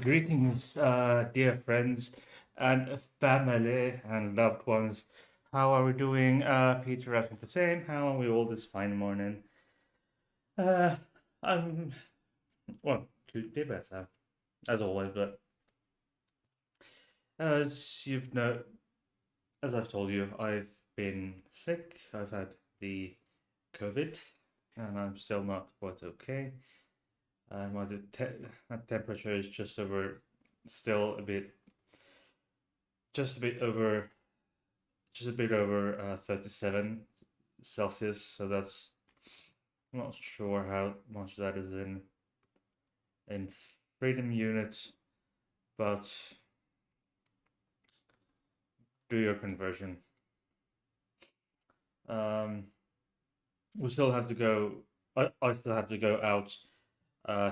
Greetings, dear friends and family and loved ones. How are we doing? Peter asking the same. How are we all this fine morning? Uh, I'm, well, could be better, as always, but as you've know, as I've told you, I've been sick. I've had the COVID, and I'm still not quite okay. My temperature is still a bit, just a bit over just a bit over 37 Celsius. So that's I'm not sure how much that is in freedom units, but do your conversion. Um, we still have to go. I still have to go out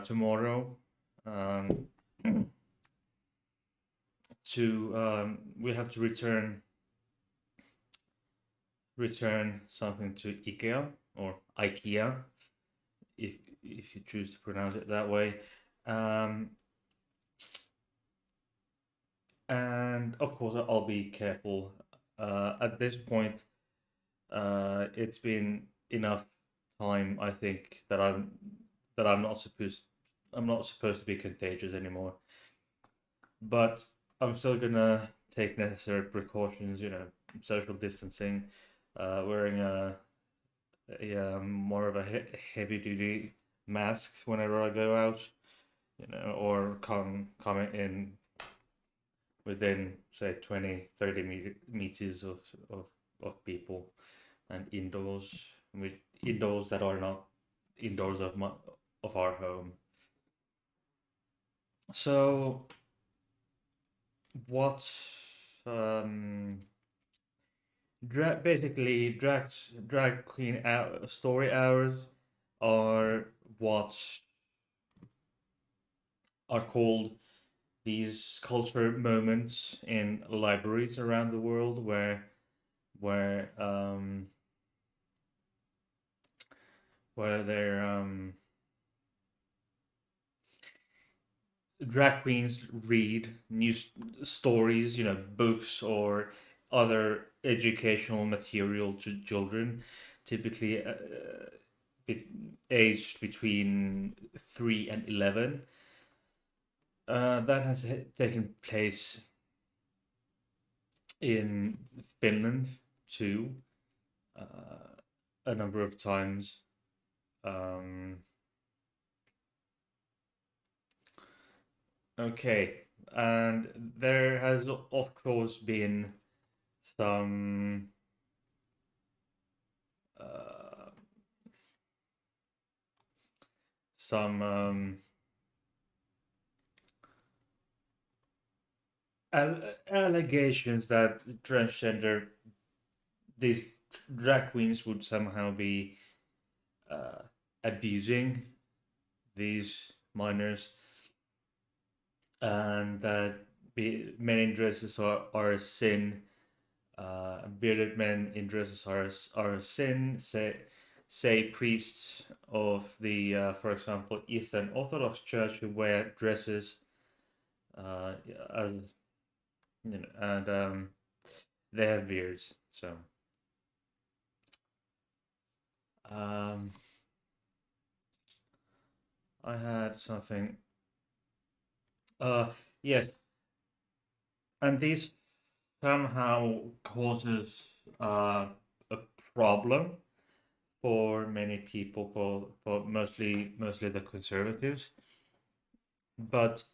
tomorrow. Um, we have to return something to IKEA or IKEA if if you choose to pronounce it that way. Um, and of course, I'll be careful. At this point, it's been enough time, I think, that I'm not supposed to be contagious anymore. But I'm still gonna take necessary precautions. Social distancing, wearing more of a heavy duty mask whenever I go out. Or coming in within say 20, 30 meters of people, and with indoors that are not indoors of our home. So what um basically drag queen story hours are what are called these culture moments in libraries around the world where um where they're drag queens read stories, books or other educational material to children, typically be- aged between 3 and 11. That has taken place in Finland too, a number of times. Um, okay, and there has of course been some uh, some allegations that transgender these drag queens would somehow be uh, abusing these minors, and that men in dresses are a sin. Bearded men in dresses are a sin. Say priests of the, for example, Eastern Orthodox Church who wear dresses, as and they have beards. So um, I had something. Uh, yes, and this somehow causes a problem for many people, for mostly the conservatives. But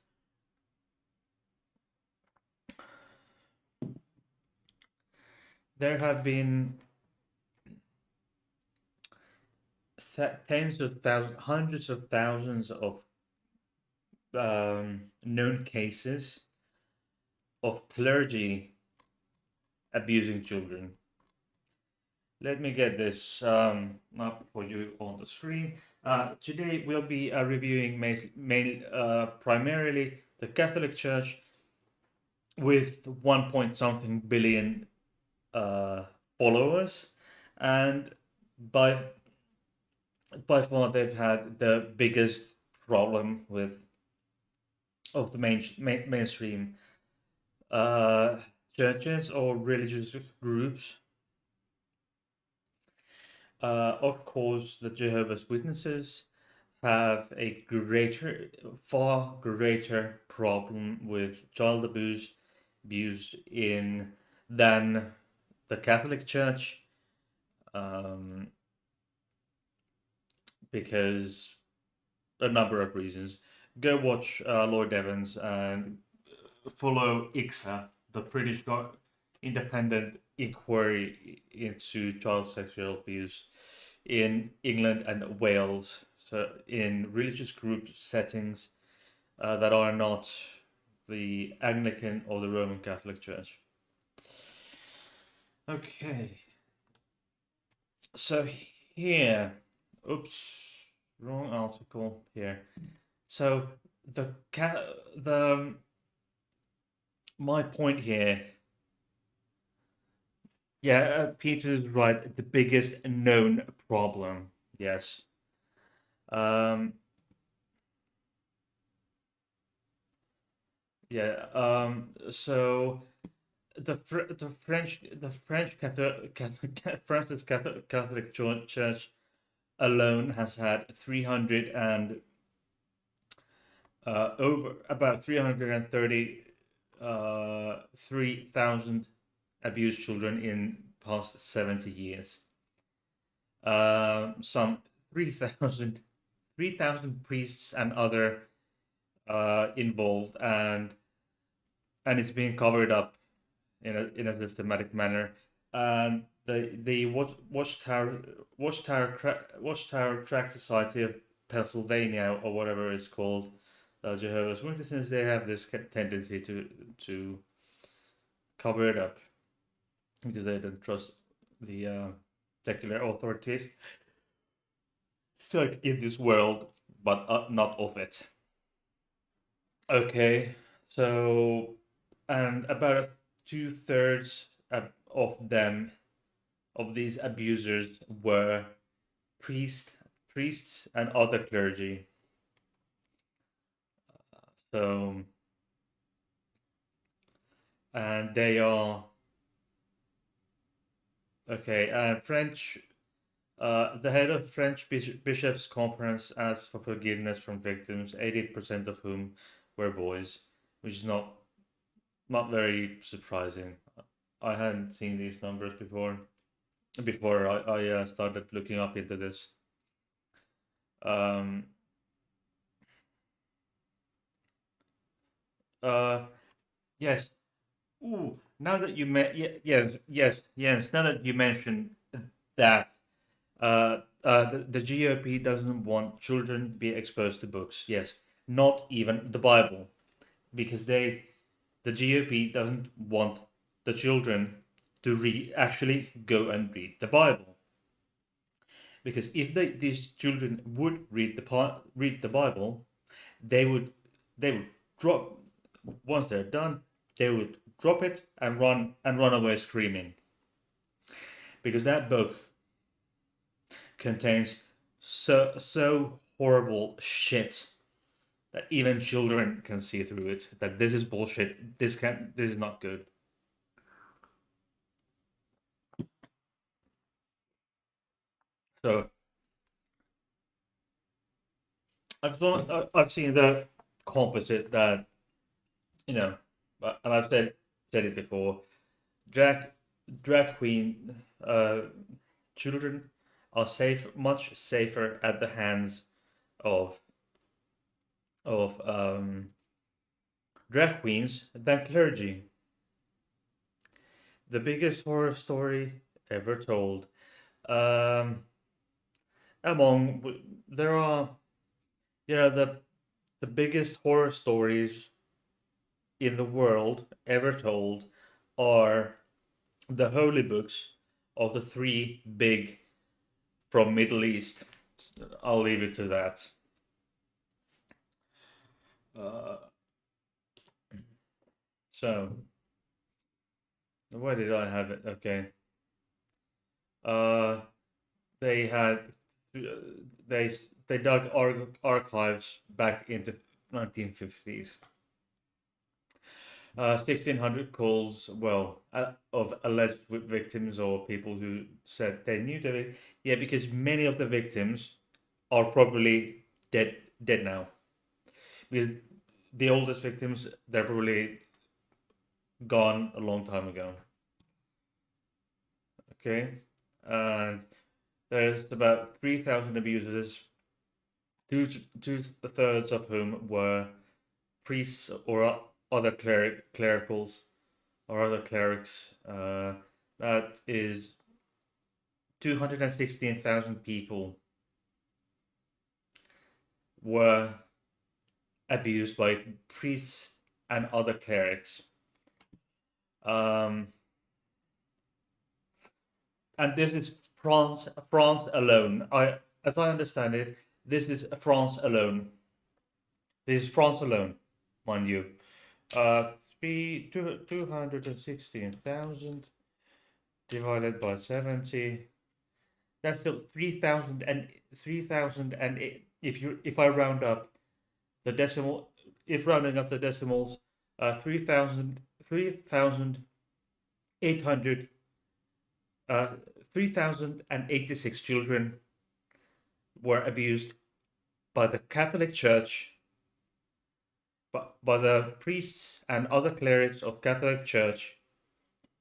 there have been tens of thousands, hundreds of thousands of known cases of clergy abusing children. Let me get this up for you on the screen. Today we'll be reviewing primarily the Catholic Church with 1 point something billion uh, followers, and by by far they've had the biggest problem with of the mainstream uh, churches or religious groups. Of course, the Jehovah's Witnesses have a far greater problem with child abuse in than the Catholic Church, um, because a number of reasons. Go watch Lloyd Evans and follow ICSA, the independent inquiry into child sexual abuse in England and Wales. So, in religious group settings that are not the Anglican or the Roman Catholic Church. Okay, so here, oops, wrong article here. So the my point here, yeah, Peter's right. The biggest known problem, yes. Um, yeah. So the French Francis Catholic Church alone has had 300 and over about 330 3,000 abused children in past 70 years. Some 3,000 priests and other involved, and it's being covered up in a systematic manner. And the Watchtower Tract Society of Pennsylvania, or whatever it's called, Jehovah's Witnesses, they have this tendency to cover it up because they don't trust the secular authorities, like in this world, but not of it. Okay, so and about 2/3 of them of these abusers were priests, priests and other clergy. So and they are okay. And French, the head of French bishops' conference asked for forgiveness from victims, 80% of whom were boys, which is not very surprising. I hadn't seen these numbers before. Before I started looking up into this. Um, uh, yes. Ooh, now that you yes. Now that you mentioned that, the GOP doesn't want children to be exposed to books. Yes, not even the Bible, because the GOP doesn't want the children to actually go and read the Bible. Because if these children would read the Bible, they would they would drop once they're done. They would drop it and run away screaming, because that book contains so horrible shit that even children can see through it. That this is bullshit. This is not good. So I've seen the composite that, you know, and I've said it before. Drag drag queen children are much safer at the hands of of drag queens than clergy. The biggest horror story ever told. Um, there are, the biggest horror stories in the world ever told are the holy books of the three big from Middle East. I'll leave it to that. Uh, so where did I have it? Okay. Uh, they had they they dug archives back into 1950s. 1,600 calls, well, of alleged victims or people who said they knew the yeah, because many of the victims are probably dead now. Because the oldest victims, they're probably gone a long time ago. Okay, and there's about 3,000 abusers, two thirds of whom were priests or other clericals or other clerics. That is 216,000 people were abused by priests and other clerics. Um, and this is France alone. As I understand it, this is France alone. This is France alone, mind you. 216,000 divided by 70. That's still 3,000 and 3,000 and if I round up the decimal, if rounding up the decimals, 3,800, uh, 3,086 children were abused by the Catholic Church, by the priests and other clerics of Catholic Church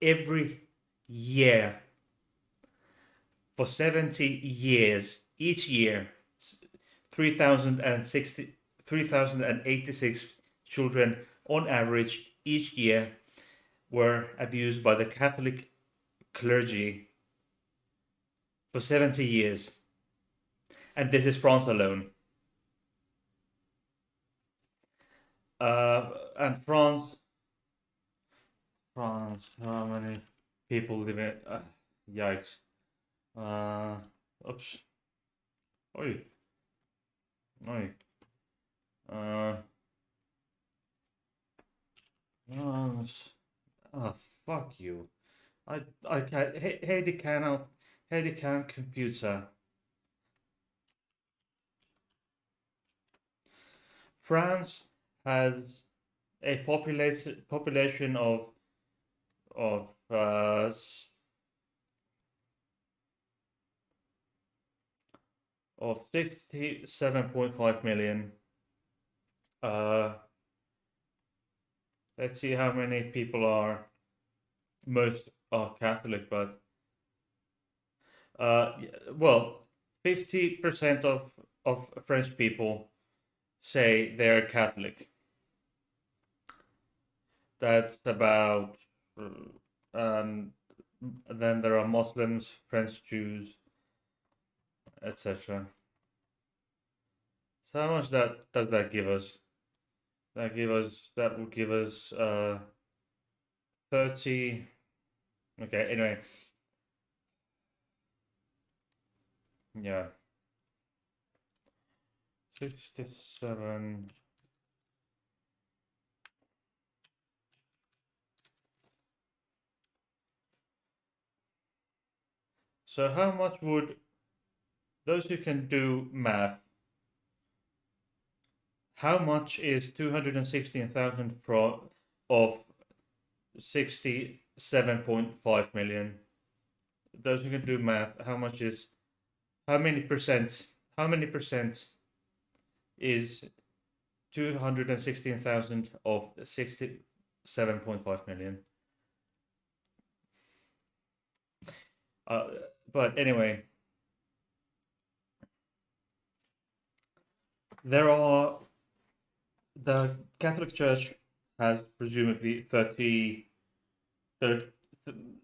every year for 70 years. Each year, 3,086 children on average each year were abused by the Catholic clergy for 70 years. And this is France alone. And France, how many people live in? Yikes. Oops. Oi. Oi. Uh, oh, fuck you. I can't. Hey, the can computer. France has a population of uh, of 67.5 million. Uh, let's see how many people are. Most are Catholic, but well, 50% of French people say they're Catholic. That's about, um, then there are Muslims, French Jews, etc. So how much that does that give us? That will give us 30. Okay, anyway, yeah, 67. So how much would those who can do math? How much is 216,000 of 67.5 million? Those who can do math, how much is how many percent? How many percent is 216,000 of 67.5 million? Uh, but anyway, there are the Catholic Church has presumably 30,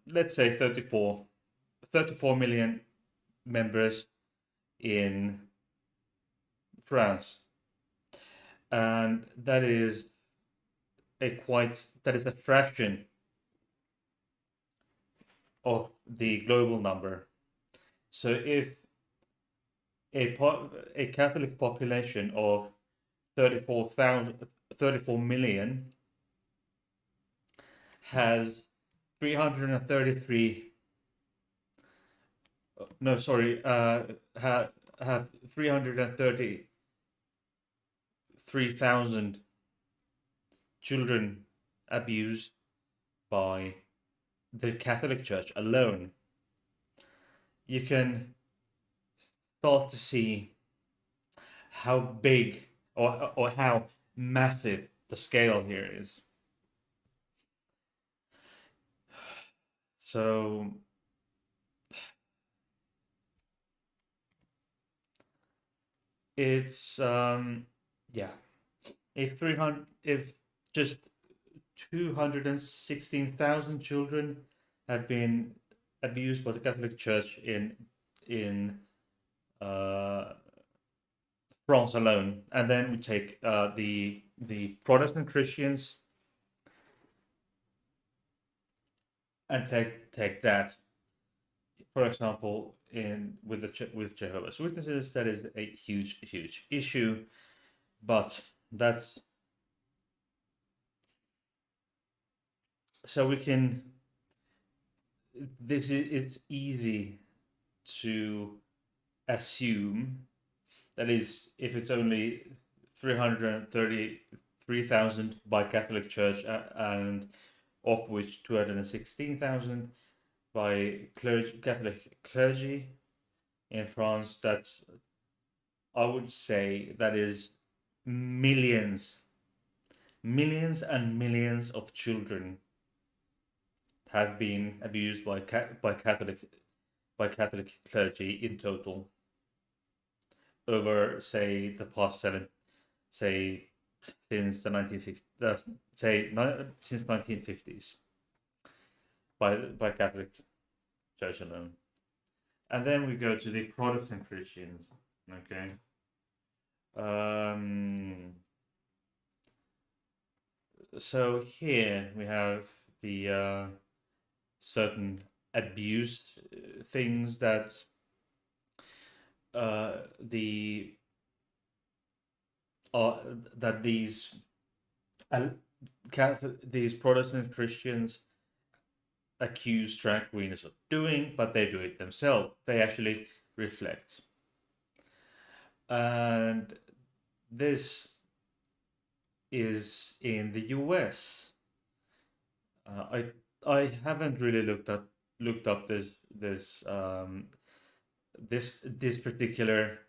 let's say 34 million members in France, and that is a fraction of the global number. So if a Catholic population of 34 million has 333 no sorry have 333,000 children abused by the Catholic Church alone, you can start to see how big or how massive the scale here is. So it's yeah, if just 216,000 children have been abused by the Catholic Church in uh, France alone, and then we take the Protestant Christians and take that, for example, in with with Jehovah's Witnesses, that is a huge issue, but that's so we can. This is it's easy to assume that is if it's only 333,000 by Catholic Church and of which 216,000 by Catholic clergy in France. That's I would say that is millions, millions and millions of children have been abused by Catholic clergy in total over say the past seven say since the 1960s since 1950s by Catholic Church alone. And then we go to the Protestant Christians. Okay. Um, so here we have the certain abused things that the uh, that uh, these Protestant Christians accuse drag queens of doing, but they do it themselves. They actually reflect, and this is in the US. I haven't really looked up this particular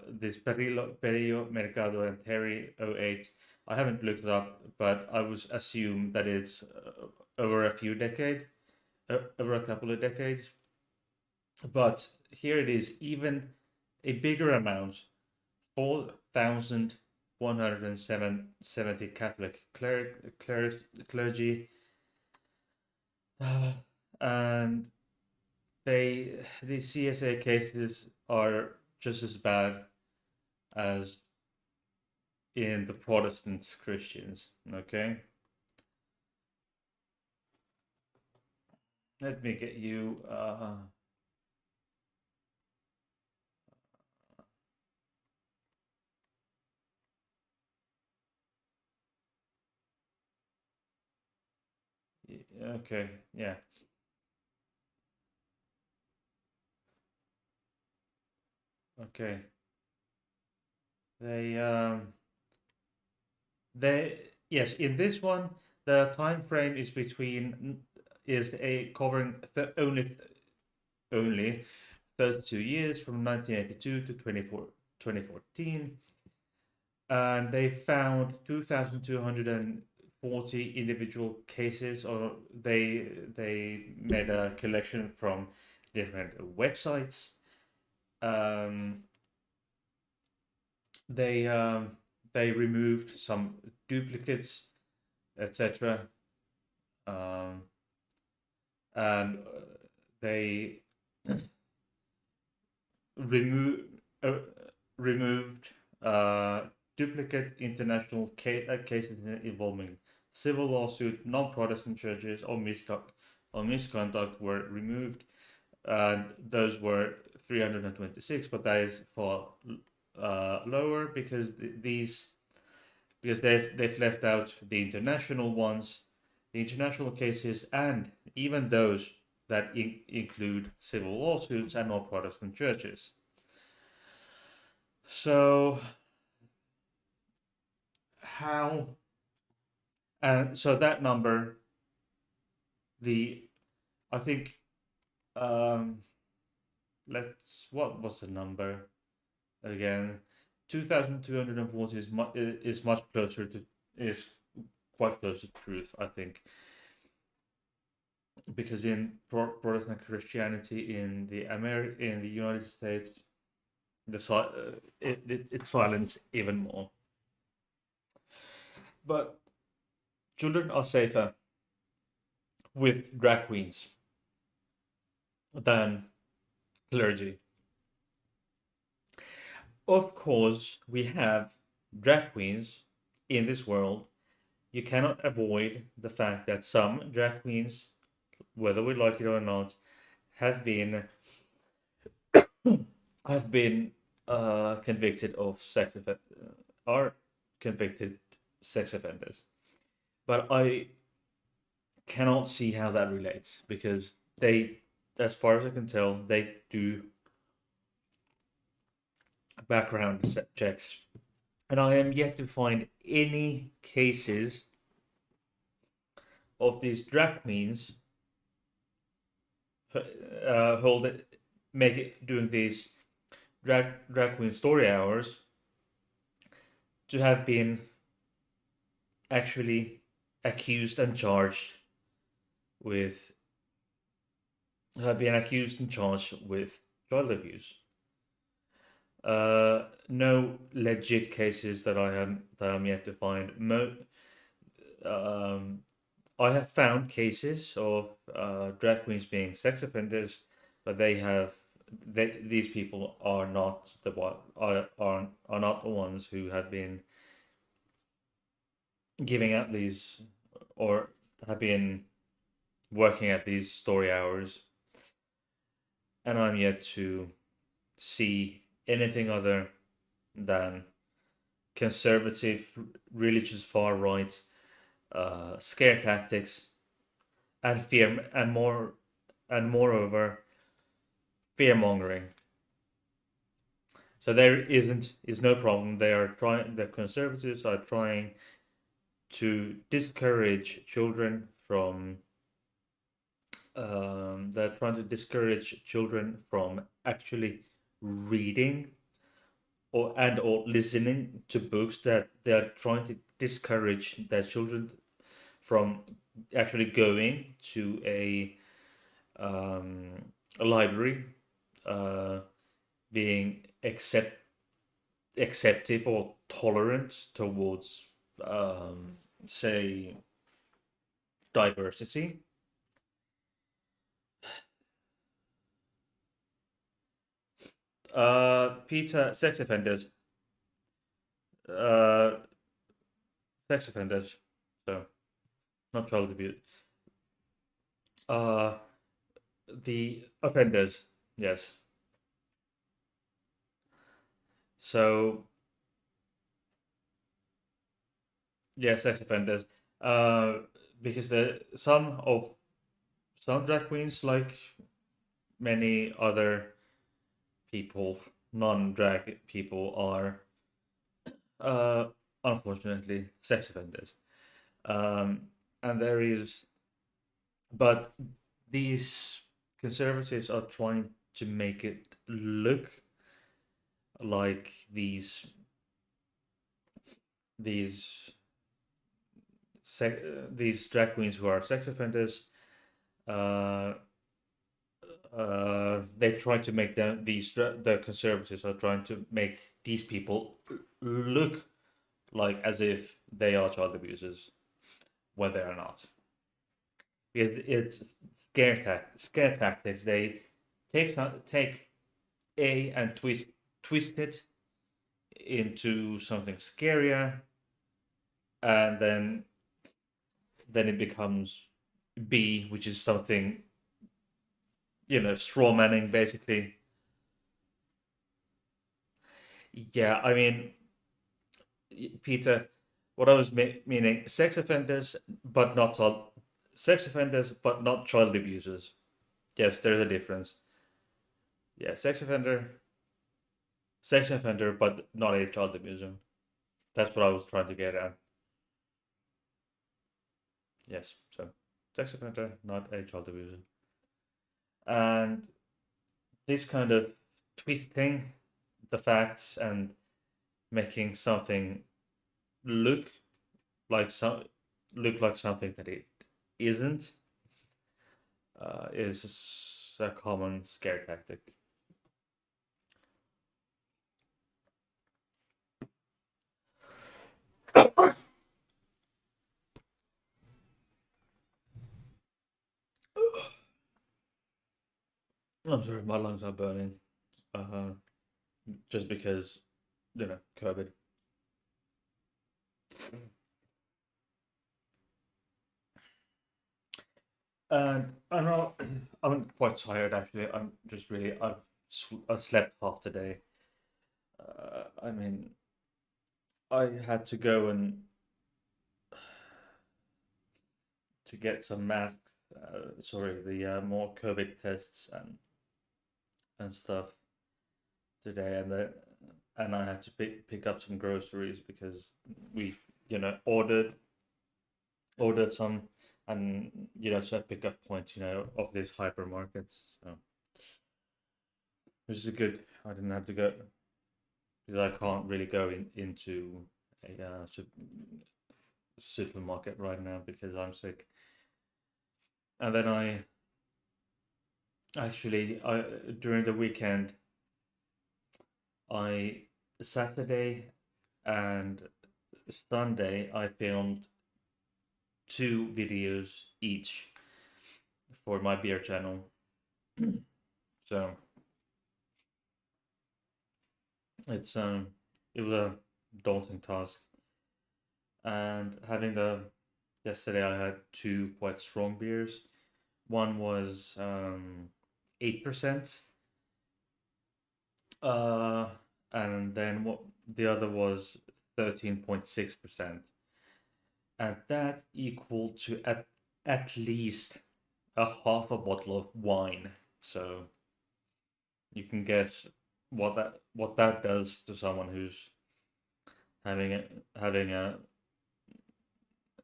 this Perillo Mercado and Terry '08. I haven't looked it up, but I was assume that it's over a few decades, over a couple of decades. But here it is, even a bigger amount, 4,170 Catholic clergy, and the CSA cases are just as bad as in the Protestant Christians. Okay, let me get you. Okay, yeah. Okay. They yes, in this one the time frame is between is a covering only 32 years from 1982 to 2014, and they found 2,240 individual cases, or they made a collection from different websites. Um, they they removed some duplicates, etc. Um, and they remo- uh, removed uh, duplicate international cases involving civil lawsuit, non-Protestant churches, or misconduct were removed, and those were 326. But that is far lower because they've left out the international ones, the international cases, and even those that include civil lawsuits and all Protestant churches. So how And so that number, the I think, um, let's what was the number again? 2,240 is much closer to is quite close to truth, I think, because in Protestant Christianity in the United States, it's silenced even more. But children are safer with drag queens than clergy. Of course, we have drag queens in this world. You cannot avoid the fact that some drag queens, whether we like it or not, have been have been convicted of are convicted sex offenders. But I cannot see how that relates because they, as far as I can tell, they do background checks, and I am yet to find any cases of these drag queens hold it, make it doing these drag queen story hours to have been actually accused and charged with have been accused and charged with child abuse. No legit cases that I'm yet to find. Um, I have found cases of drag queens being sex offenders, but these people are not the one are not the ones who have been giving out these or have been working at these story hours, and I'm yet to see anything other than conservative, religious far right scare tactics and fear and moreover fear mongering. So there is no problem. The conservatives are trying to discourage children from they're trying to discourage children from actually reading or listening to books, that they're trying to discourage their children from actually going to um, a library, uh, being acceptive or tolerant towards, say, diversity. Peter, uh, sex offenders. So not child abuse. Uh, the offenders. Yes. So yeah, sex offenders. Uh, because some drag queens, like many other people, non-drag people, are uh, unfortunately sex offenders. Um, and there is, but these conservatives are trying to make it look like these these drag queens who are sex offenders. Uh, they try to make the conservatives are trying to make these people look like as if they are child abusers when they are not. Because it's scare tactics. They take A and twist it into something scarier, and then it becomes B, which is something, straw manning basically. Yeah, I mean, Peter, what I was meaning, sex offenders, but not child abusers. Yes, there's a difference. Yeah, sex offender, but not a child abuser. That's what I was trying to get at. Yes, so sex offender, not a child abuser. And this kind of twisting the facts and making something look like something that it isn't is just a common scare tactic. I'm sorry, my lungs are burning. Uh, just because COVID. And I'm not. I'm quite tired actually. I'm just really. I've slept half the day. I mean, I had to go and to get some masks. Sorry, the more COVID tests and stuff today, and I had to pick up some groceries because we ordered some, and so I pick up points of these hypermarkets. So which is a good. I didn't have to go because I can't really go into a supermarket right now because I'm sick. And then I during the weekend, I Saturday and Sunday I filmed 2 videos each for my beer channel. So it's it was a daunting task. And having the yesterday I had 2 quite strong beers. One was 8%, uh, and then what the other was 13.6%, and that equal to at least a half a bottle of wine. So you can guess what that does to someone who's having a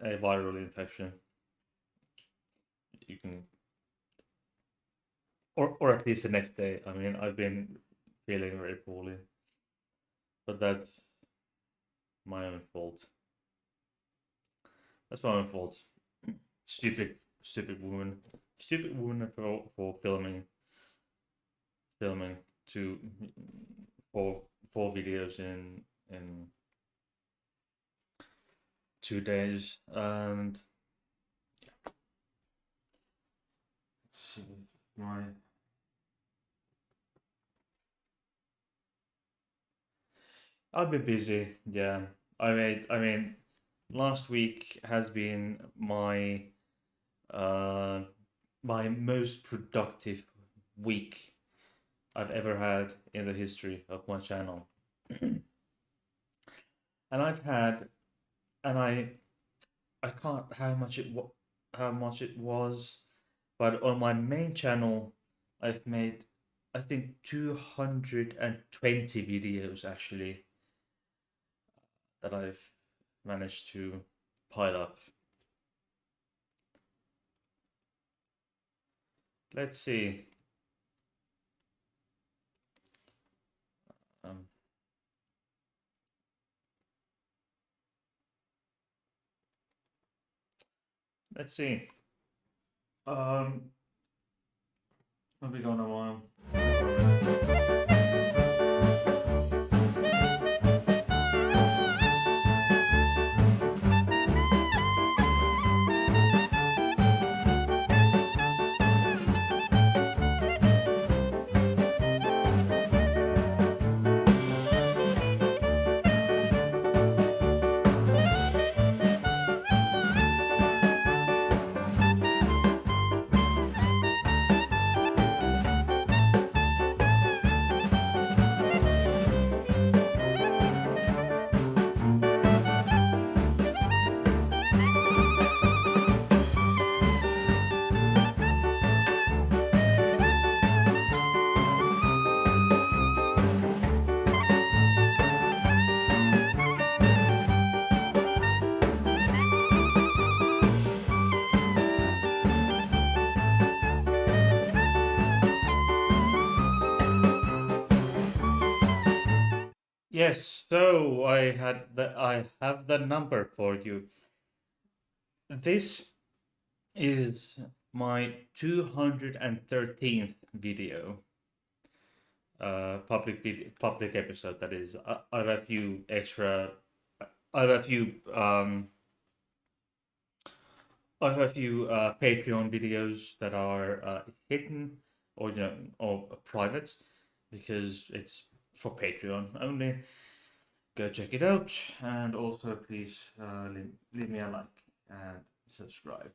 viral infection. You can, or at least the next day. I mean, I've been feeling very poorly, but that's my own fault. That's my own fault. Stupid woman. Stupid woman for filming two four videos in 2 days. And let's see my. I've been busy. Yeah, I mean, last week has been uh my most productive week I've ever had in the history of my channel. And I've had, and I can't how much it was, but on my main channel, I've made I think 220 videos actually that I've managed to pile up. Let's see. Um, let's see. Have we gone a while? Yes, so I have the number for you. This is my 213th video, public episode. That is, I have a few extra. I have a few. I have a few Patreon videos that are hidden or or private because it's for Patreon only. Go check it out, and also please leave me a like and subscribe.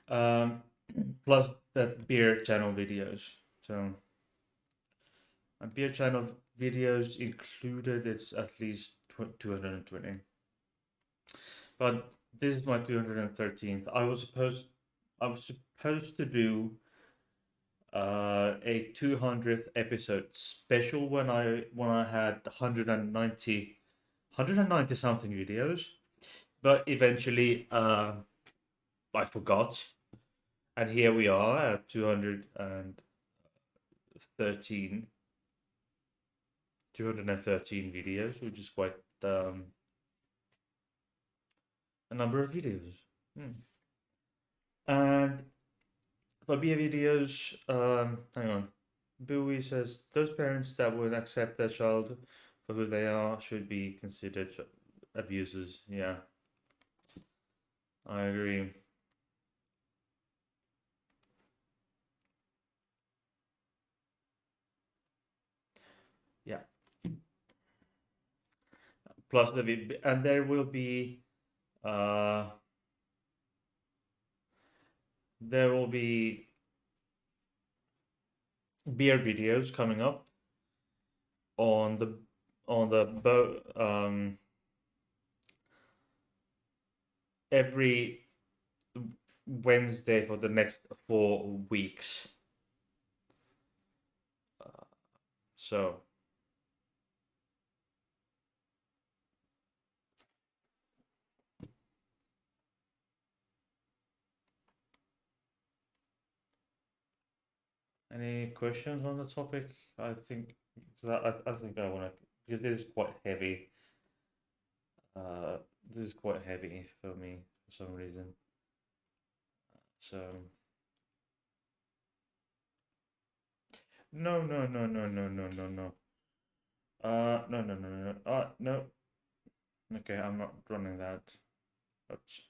Um, plus the beer channel videos. So my beer channel videos included, it's at least 220. But this is my 213th. I was supposed to do a 200th episode special when I had 190 something videos, but eventually I forgot, and here we are at 213 videos, which is quite a number of videos. Hmm. And for beer videos, hang on. Bowie says those parents that would accept their child for who they are should be considered abusers. Yeah, I agree. Yeah. Plus and uh there will be beer videos coming up on every Wednesday for the next 4 weeks. So any questions on the topic? I think I think I want to, because this is quite heavy. Uh, this is quite heavy for me for some reason. So no. No. No. Okay, I'm not running that. Oops.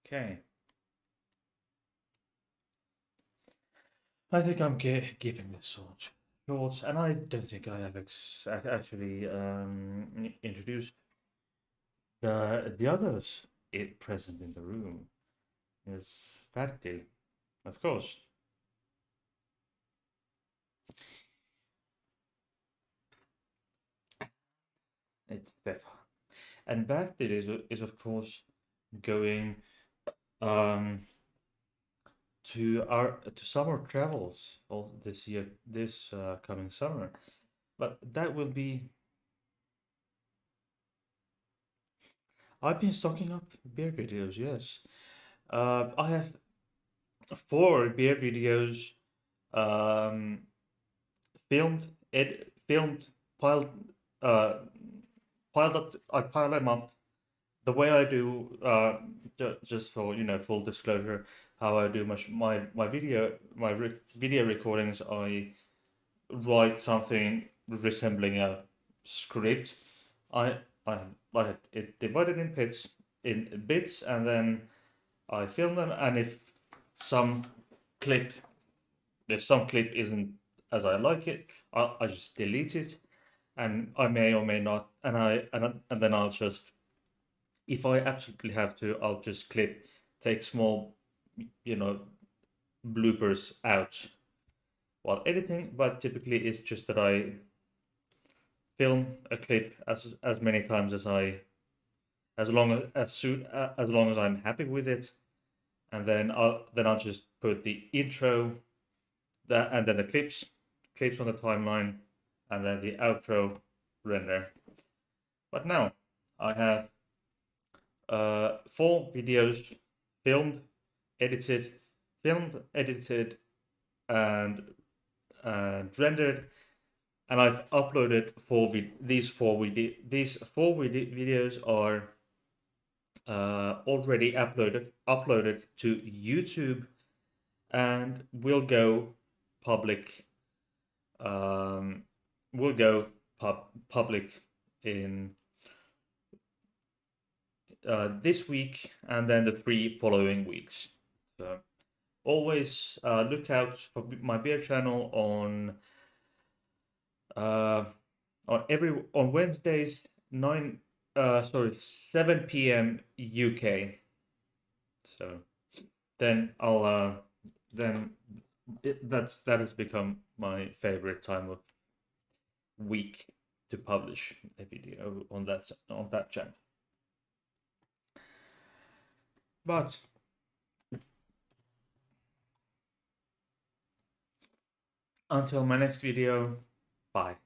Okay. I think I'm keeping this short, and I don't think I have actually introduced the others present in the room. Is Patty, of course. It's Stefan, and Patty is of course going um to summer travels all this year, this coming summer. But that will be. I've been stocking up beer videos. Yes, I have 4 beer videos um, filmed, piled, uh, piled up. I pile them up the way I do. Just for full disclosure, how I do my video recordings. I write something resembling a script. I I like it divided in bits, and then I film them. And some clip if some clip isn't as I like it, I just delete it, and I may or may not, and then I'll just, if I absolutely have to, I'll just take small, you know, bloopers out while editing. But typically, it's just that I film a clip as many times as as long as I'm happy with it, and then I'll just put the intro, that and then the clips on the timeline, and then the outro render. But now I have 4 videos filmed, edited, filmed, edited, and rendered, and I've uploaded these four videos are already uploaded to YouTube and will go public. Um, will go public in this week and then the 3 following weeks. So always look out for my beer channel on Wednesdays 7 p.m. UK. So then that has become my favorite time of week to publish a video on that channel. But until my next video, bye.